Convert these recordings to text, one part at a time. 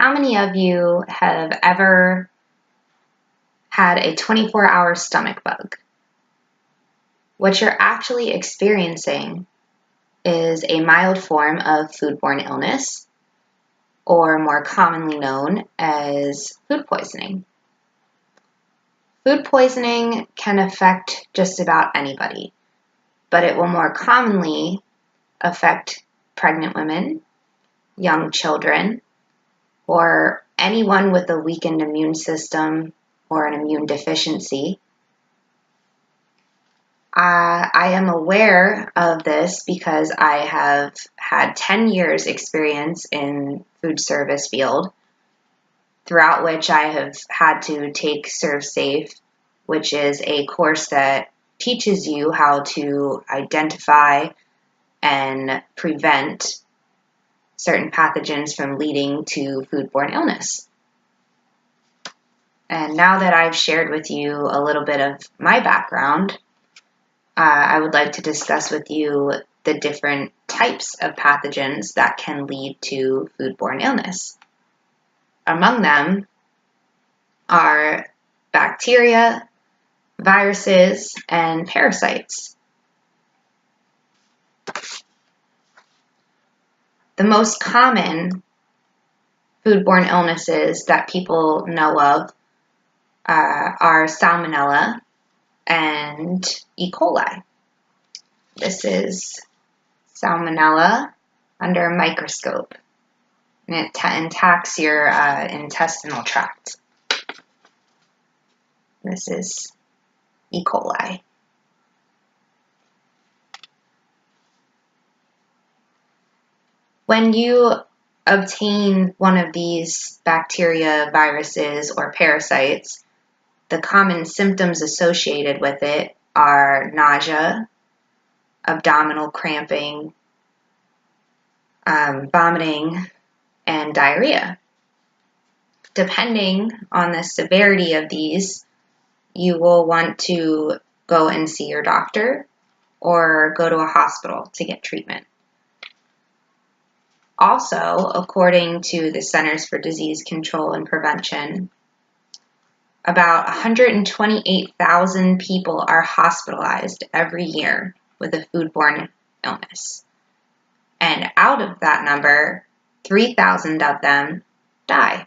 How many of you have ever had a 24-hour stomach bug? What you're actually experiencing is a mild form of foodborne illness, or more commonly known as food poisoning. Food poisoning can affect just about anybody, but it will more commonly affect pregnant women, young children, or anyone with a weakened immune system or an immune deficiency. I am aware of this because I have had 10 years experience in food service field, throughout which I have had to take ServSafe, which is a course that teaches you how to identify and prevent certain pathogens from leading to foodborne illness. And now that I've shared with you a little bit of my background, I would like to discuss with you the different types of pathogens that can lead to foodborne illness. Among them are bacteria, viruses, and parasites. The most common foodborne illnesses that people know of are Salmonella and E. coli. This is Salmonella under a microscope, and it attacks your intestinal tract. This is E. coli. When you obtain one of these bacteria, viruses, or parasites, the common symptoms associated with it are nausea, abdominal cramping, vomiting, and diarrhea. Depending on the severity of these, you will want to go and see your doctor or go to a hospital to get treatment. Also, according to the Centers for Disease Control and Prevention, about 128,000 people are hospitalized every year with a foodborne illness. And out of that number, 3,000 of them die.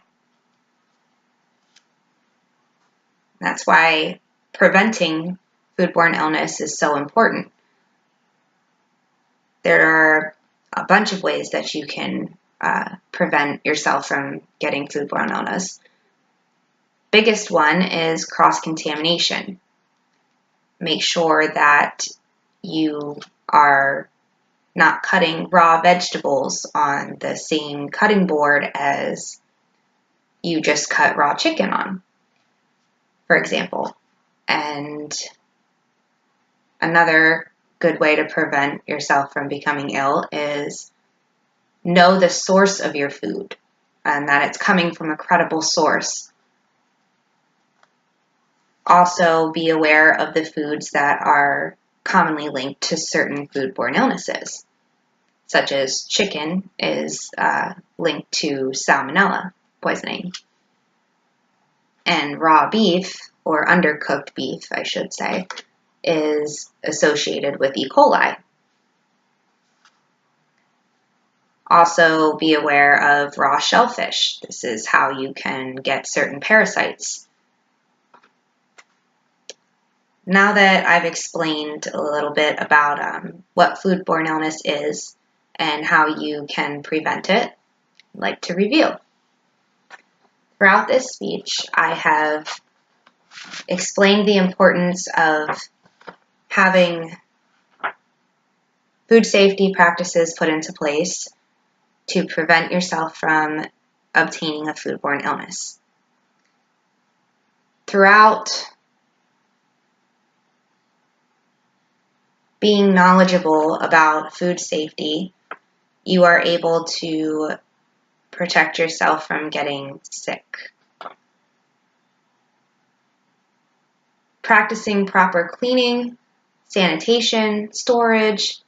That's why preventing foodborne illness is so important. There are a bunch of ways that you can prevent yourself from getting foodborne illness. Biggest one is cross-contamination. Make sure that you are not cutting raw vegetables on the same cutting board as you just cut raw chicken on, for example. And another good way to prevent yourself from becoming ill is know the source of your food and that it's coming from a credible source. Also, be aware of the foods that are commonly linked to certain foodborne illnesses, such as chicken is linked to salmonella poisoning, and raw beef, or undercooked beef, I should say, is associated with E. coli. Also, be aware of raw shellfish. This is how you can get certain parasites. Now that I've explained a little bit about what foodborne illness is and how you can prevent it, I'd like to review. Throughout this speech, I have explained the importance of having food safety practices put into place to prevent yourself from obtaining a foodborne illness. Throughout being knowledgeable about food safety, you are able to protect yourself from getting sick. Practicing proper cleaning, sanitation, storage,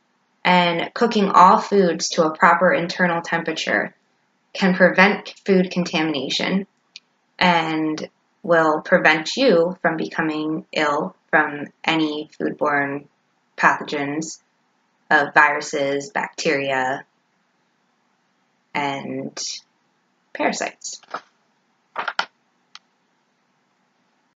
and cooking all foods to a proper internal temperature can prevent food contamination and will prevent you from becoming ill from any foodborne pathogens of viruses, bacteria, and parasites.